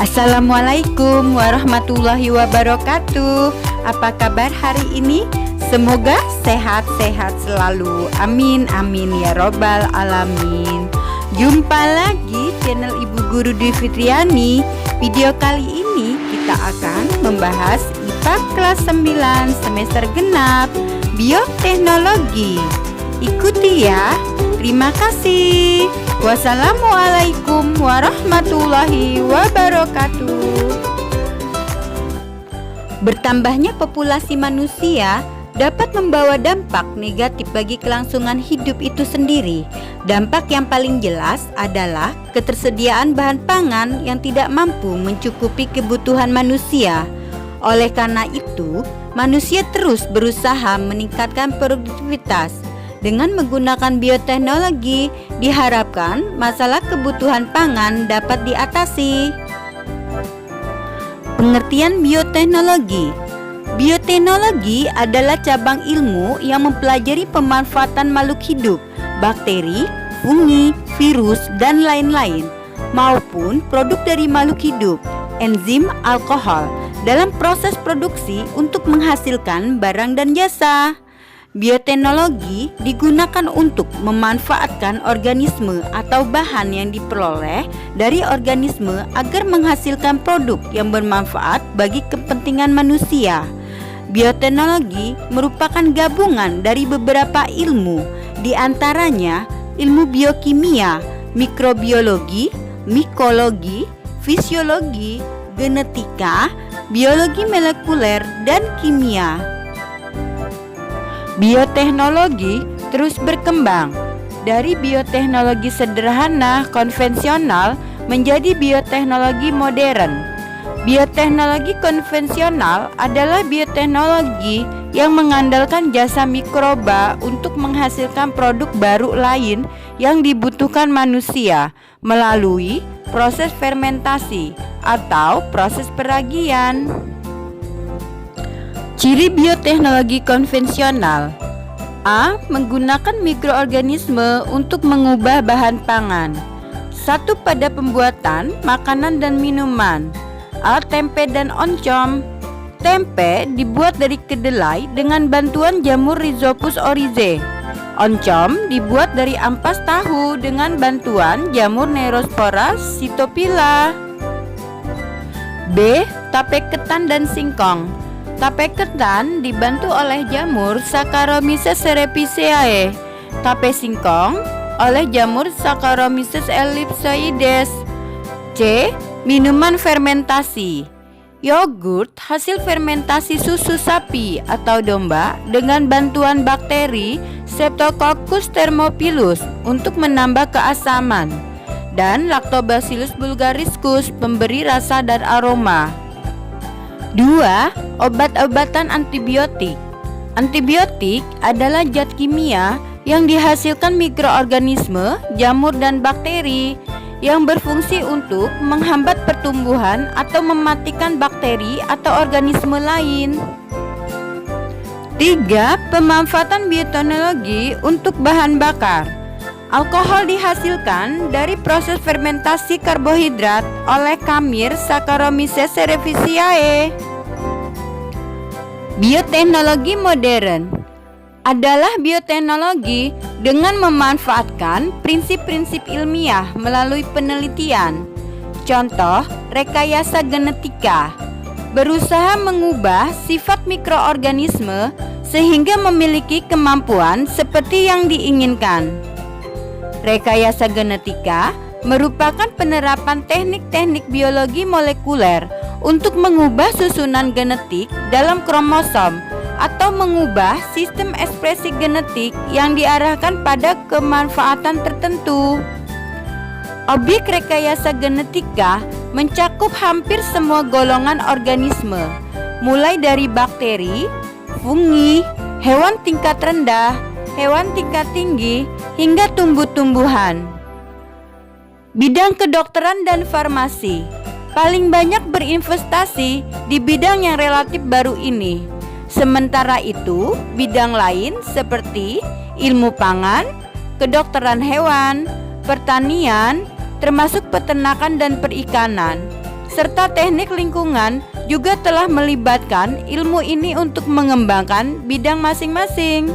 Assalamualaikum warahmatullahi wabarakatuh. Apa kabar hari ini? Semoga sehat-sehat selalu. Amin amin ya robbal alamin. Jumpa lagi channel Ibu Guru Dwi Fitriani. Video kali ini kita akan membahas IPA kelas 9 semester genap Bioteknologi. Ikuti ya. Terima kasih. Wassalamualaikum warahmatullahi wabarakatuh. Bertambahnya populasi manusia dapat membawa dampak negatif bagi kelangsungan hidup itu sendiri. Dampak yang paling jelas adalah ketersediaan bahan pangan yang tidak mampu mencukupi kebutuhan manusia. Oleh karena itu, manusia terus berusaha meningkatkan produktivitas. Dengan menggunakan bioteknologi, diharapkan masalah kebutuhan pangan dapat diatasi. Pengertian bioteknologi. Bioteknologi adalah cabang ilmu yang mempelajari pemanfaatan makhluk hidup, bakteri, fungi, virus, dan lain-lain, maupun produk dari makhluk hidup, enzim, alkohol, dalam proses produksi untuk menghasilkan barang dan jasa. Bioteknologi digunakan untuk memanfaatkan organisme atau bahan yang diperoleh dari organisme agar menghasilkan produk yang bermanfaat bagi kepentingan manusia. Bioteknologi merupakan gabungan dari beberapa ilmu, di antaranya ilmu biokimia, mikrobiologi, mikologi, fisiologi, genetika, biologi molekuler, dan kimia. Bioteknologi terus berkembang dari bioteknologi sederhana konvensional menjadi bioteknologi modern. Bioteknologi konvensional adalah bioteknologi yang mengandalkan jasa mikroba untuk menghasilkan produk baru lain yang dibutuhkan manusia melalui proses fermentasi atau proses peragian. Ciri bioteknologi konvensional: A. Menggunakan mikroorganisme untuk mengubah bahan pangan. 1. Pada pembuatan makanan dan minuman. A. Tempe dan oncom. Tempe dibuat dari kedelai dengan bantuan jamur Rhizopus oryzae. Oncom dibuat dari ampas tahu dengan bantuan jamur Neurospora sitophylla. B. Tape ketan dan singkong. Tape ketan dibantu oleh jamur Saccharomyces cerevisiae. Tape singkong oleh jamur Saccharomyces ellipsoides. C. Minuman fermentasi. Yogurt hasil fermentasi susu sapi atau domba dengan bantuan bakteri Streptococcus thermophilus untuk menambah keasaman, dan Lactobacillus bulgariscus pemberi rasa dan aroma. 2. Obat-obatan antibiotik. Antibiotik adalah zat kimia yang dihasilkan mikroorganisme, jamur, dan bakteri yang berfungsi untuk menghambat pertumbuhan atau mematikan bakteri atau organisme lain. 3. Pemanfaatan bioteknologi untuk bahan bakar. Alkohol dihasilkan dari proses fermentasi karbohidrat oleh kamir Saccharomyces cerevisiae. Bioteknologi modern adalah bioteknologi dengan memanfaatkan prinsip-prinsip ilmiah melalui penelitian. Contoh, rekayasa genetika berusaha mengubah sifat mikroorganisme sehingga memiliki kemampuan seperti yang diinginkan. Rekayasa genetika merupakan penerapan teknik-teknik biologi molekuler untuk mengubah susunan genetik dalam kromosom atau mengubah sistem ekspresi genetik yang diarahkan pada kemanfaatan tertentu. Objek rekayasa genetika mencakup hampir semua golongan organisme, mulai dari bakteri, fungi, hewan tingkat rendah, hewan tingkat tinggi, hingga tumbuh-tumbuhan. Bidang kedokteran dan farmasi paling banyak berinvestasi di bidang yang relatif baru ini. Sementara itu, bidang lain seperti ilmu pangan, kedokteran hewan, pertanian, termasuk peternakan dan perikanan, serta teknik lingkungan juga telah melibatkan ilmu ini untuk mengembangkan bidang masing-masing.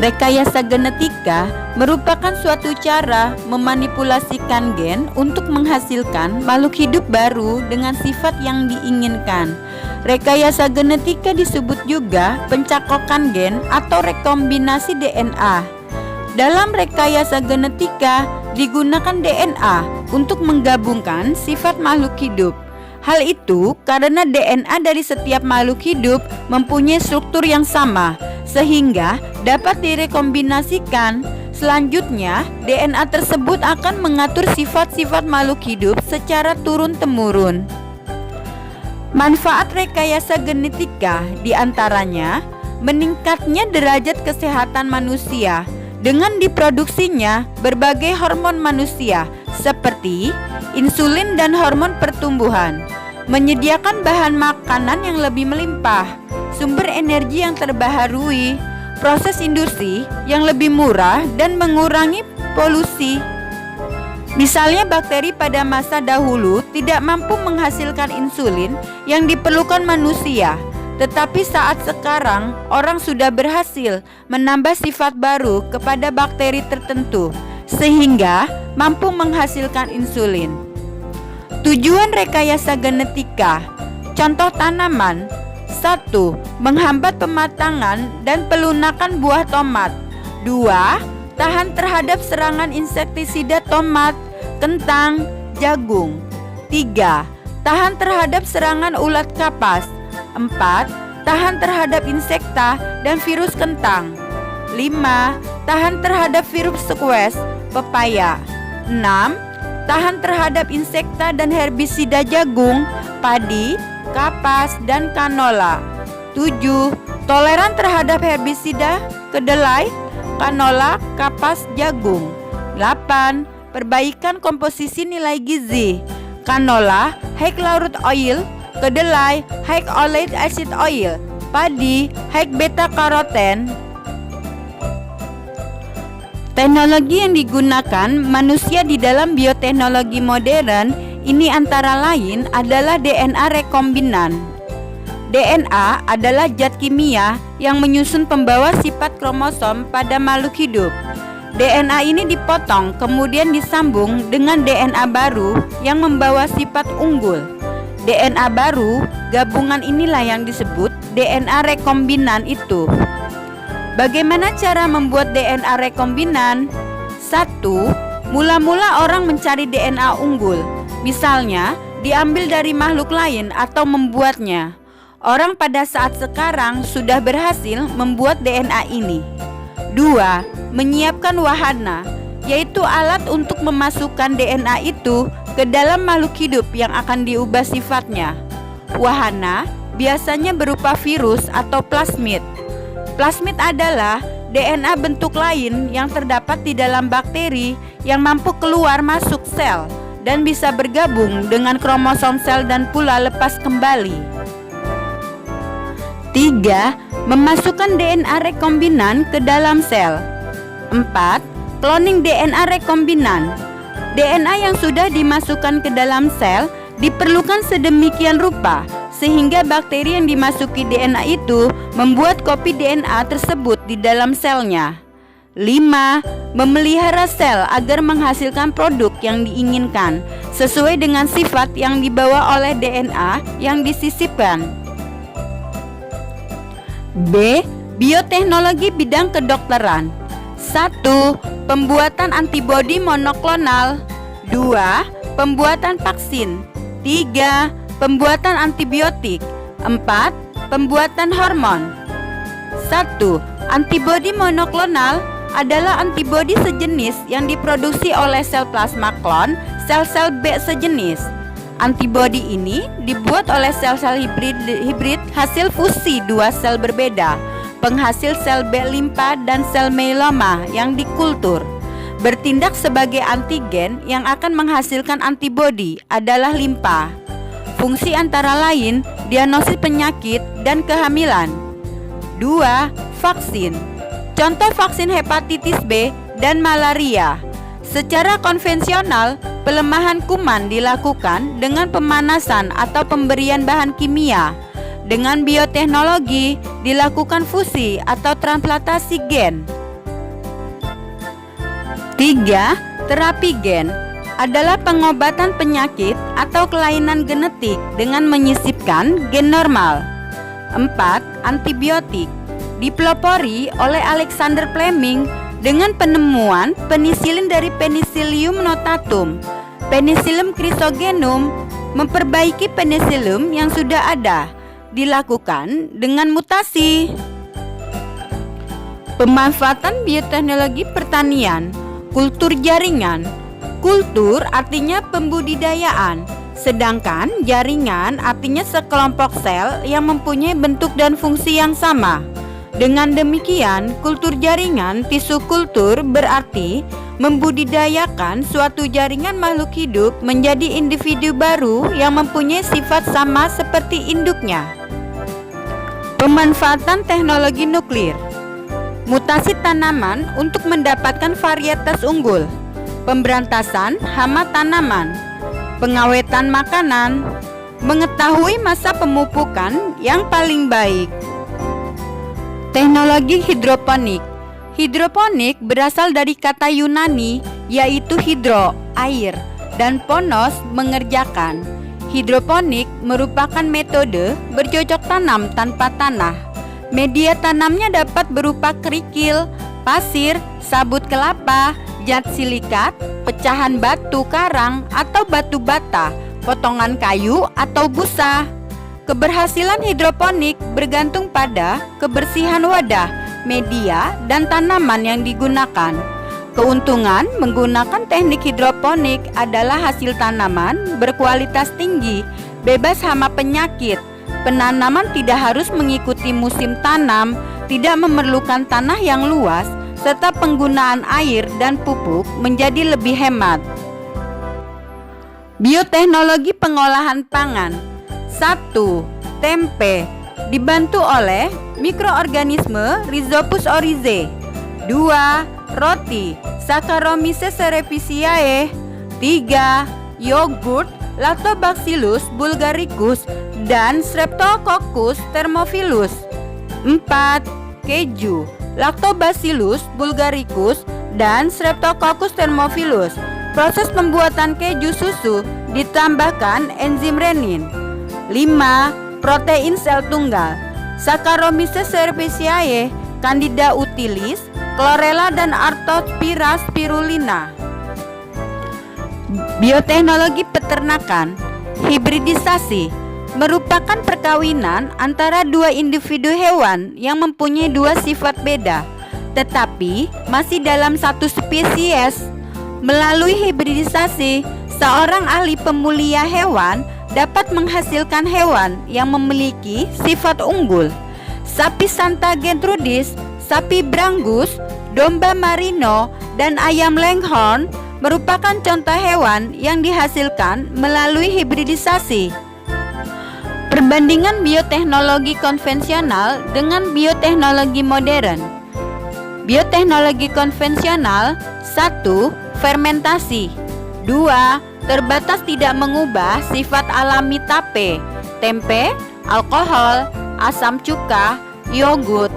Rekayasa genetika merupakan suatu cara memanipulasikan gen untuk menghasilkan makhluk hidup baru dengan sifat yang diinginkan. Rekayasa genetika disebut juga pencakokan gen atau rekombinasi DNA. Dalam rekayasa genetika digunakan DNA untuk menggabungkan sifat makhluk hidup. Hal itu karena DNA dari setiap makhluk hidup mempunyai struktur yang sama, sehingga dapat direkombinasikan. Selanjutnya, DNA tersebut akan mengatur sifat-sifat makhluk hidup secara turun-temurun. Manfaat rekayasa genetika diantaranya meningkatnya derajat kesehatan manusia dengan diproduksinya berbagai hormon manusia seperti insulin dan hormon pertumbuhan, menyediakan bahan makanan yang lebih melimpah, sumber energi yang terbaharui, proses industri yang lebih murah dan mengurangi polusi. Misalnya bakteri pada masa dahulu tidak mampu menghasilkan insulin yang diperlukan manusia, tetapi saat sekarang orang sudah berhasil menambah sifat baru kepada bakteri tertentu sehingga mampu menghasilkan insulin. Tujuan rekayasa genetika. Contoh tanaman. 1. Menghambat pematangan dan pelunakan buah tomat. 2. Tahan terhadap serangan insektisida tomat, kentang, jagung. 3. Tahan terhadap serangan ulat kapas. 4. Tahan terhadap insekta dan virus kentang. 5. Tahan terhadap virus squash, pepaya. 6. Tahan terhadap insekta dan herbisida jagung, padi, kapas, dan kanola. 7. Toleran terhadap herbisida, kedelai, kanola, kapas, jagung. 8. Perbaikan komposisi nilai gizi. Kanola, high larut oil, kedelai, high oleic acid oil, padi, high beta karoten. Teknologi yang digunakan manusia di dalam bioteknologi modern ini antara lain adalah DNA rekombinan. DNA adalah zat kimia yang menyusun pembawa sifat kromosom pada makhluk hidup. DNA ini dipotong kemudian disambung dengan DNA baru yang membawa sifat unggul. DNA baru, gabungan inilah yang disebut DNA rekombinan itu. Bagaimana cara membuat DNA rekombinan? 1. Mula-mula orang mencari DNA unggul. Misalnya, diambil dari makhluk lain atau membuatnya. Orang pada saat sekarang sudah berhasil membuat DNA ini. 2. Menyiapkan wahana, yaitu alat untuk memasukkan DNA itu ke dalam makhluk hidup yang akan diubah sifatnya. Wahana biasanya berupa virus atau plasmid. Plasmid adalah DNA bentuk lain yang terdapat di dalam bakteri yang mampu keluar masuk sel dan bisa bergabung dengan kromosom sel dan pula lepas kembali. 3. Memasukkan DNA rekombinan ke dalam sel. 4. Cloning DNA rekombinan. DNA yang sudah dimasukkan ke dalam sel diperlukan sedemikian rupa sehingga bakteri yang dimasuki DNA itu membuat kopi DNA tersebut di dalam selnya. 5. Memelihara sel agar menghasilkan produk yang diinginkan sesuai dengan sifat yang dibawa oleh DNA yang disisipkan. B. Bioteknologi bidang kedokteran. 1. Pembuatan antibodi monoklonal. 2. Pembuatan vaksin. 3. Pembuatan antibiotik. 4. Pembuatan hormon. 1. Antibodi monoklonal adalah antibodi sejenis yang diproduksi oleh sel plasma klon sel-sel B sejenis. Antibodi ini dibuat oleh sel-sel hibrid hasil fusi dua sel berbeda, penghasil sel B limpa dan sel myeloma yang dikultur. Bertindak sebagai antigen yang akan menghasilkan antibodi adalah limpa. Fungsi antara lain diagnosis penyakit dan kehamilan. 2. Vaksin. Contoh vaksin hepatitis B dan malaria. Secara konvensional, Pelemahan kuman dilakukan dengan pemanasan atau pemberian bahan kimia. Dengan bioteknologi dilakukan fusi atau transplantasi gen. 3. Terapi gen adalah pengobatan penyakit atau kelainan genetik dengan menyisipkan gen normal. 4. Antibiotik dipelopori oleh Alexander Fleming dengan penemuan penisilin dari Penicillium notatum. Penicillium chrysogenum memperbaiki penicillium yang sudah ada, dilakukan dengan mutasi. Pemanfaatan bioteknologi pertanian. Kultur jaringan. Kultur artinya pembudidayaan, sedangkan jaringan artinya sekelompok sel yang mempunyai bentuk dan fungsi yang sama. Dengan demikian, kultur jaringan tisu kultur berarti membudidayakan suatu jaringan makhluk hidup menjadi individu baru yang mempunyai sifat sama seperti induknya. Pemanfaatan teknologi nuklir. Mutasi tanaman untuk mendapatkan varietas unggul. Pemberantasan hama tanaman. Pengawetan makanan. Mengetahui masa pemupukan yang paling baik. Teknologi hidroponik. Hidroponik berasal dari kata Yunani yaitu hidro, air, dan ponos, mengerjakan. Hidroponik merupakan metode bercocok tanam tanpa tanah. Media tanamnya dapat berupa kerikil, pasir, sabut kelapa, zat silikat, pecahan batu karang atau batu bata, potongan kayu atau busa. Keberhasilan hidroponik bergantung pada kebersihan wadah, media, dan tanaman yang digunakan. Keuntungan menggunakan teknik hidroponik adalah hasil tanaman berkualitas tinggi, bebas hama penyakit. Penanaman tidak harus mengikuti musim tanam, tidak memerlukan tanah yang luas, serta penggunaan air dan pupuk menjadi lebih hemat. Bioteknologi pengolahan pangan. 1. Tempe dibantu oleh mikroorganisme Rhizopus oryzae. 2. Roti Saccharomyces cerevisiae. 3. Yogurt Lactobacillus bulgaricus dan Streptococcus thermophilus. 4. Keju Lactobacillus bulgaricus dan Streptococcus thermophilus. Proses pembuatan keju susu ditambahkan enzim renin. 5. Protein sel tunggal Saccharomyces cerevisiae, Candida utilis, Chlorella dan Artospira spirulina. Bioteknologi peternakan. Hibridisasi merupakan perkawinan antara dua individu hewan yang mempunyai dua sifat beda, tetapi masih dalam satu spesies. Melalui hibridisasi, seorang ahli pemulia hewan dapat menghasilkan hewan yang memiliki sifat unggul. Sapi Santa Gertrudis, sapi Brangus, domba Marino, dan ayam Leghorn merupakan contoh hewan yang dihasilkan melalui hibridisasi. Perbandingan bioteknologi konvensional dengan bioteknologi modern. Bioteknologi konvensional. 1. Fermentasi. 2. Terbatas tidak mengubah sifat alami tape, tempe, alkohol, asam cuka, yogurt.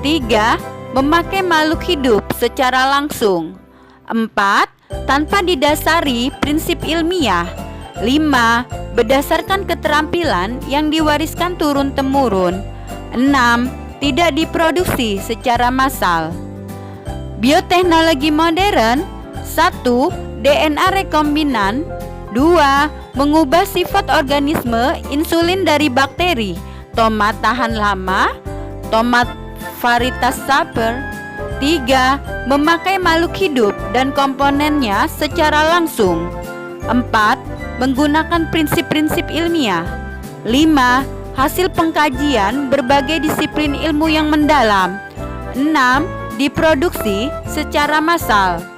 3. Memakai makhluk hidup secara langsung. 4. Tanpa didasari prinsip ilmiah. 5. Berdasarkan keterampilan yang diwariskan turun-temurun. 6. Tidak diproduksi secara massal. Bioteknologi modern. 1. DNA rekombinan. 2. Mengubah sifat organisme insulin dari bakteri, tomat tahan lama, tomat varietas saper. 3. Memakai makhluk hidup dan komponennya secara langsung. 4. Menggunakan prinsip-prinsip ilmiah. 5. Hasil pengkajian berbagai disiplin ilmu yang mendalam. 6. Diproduksi secara massal.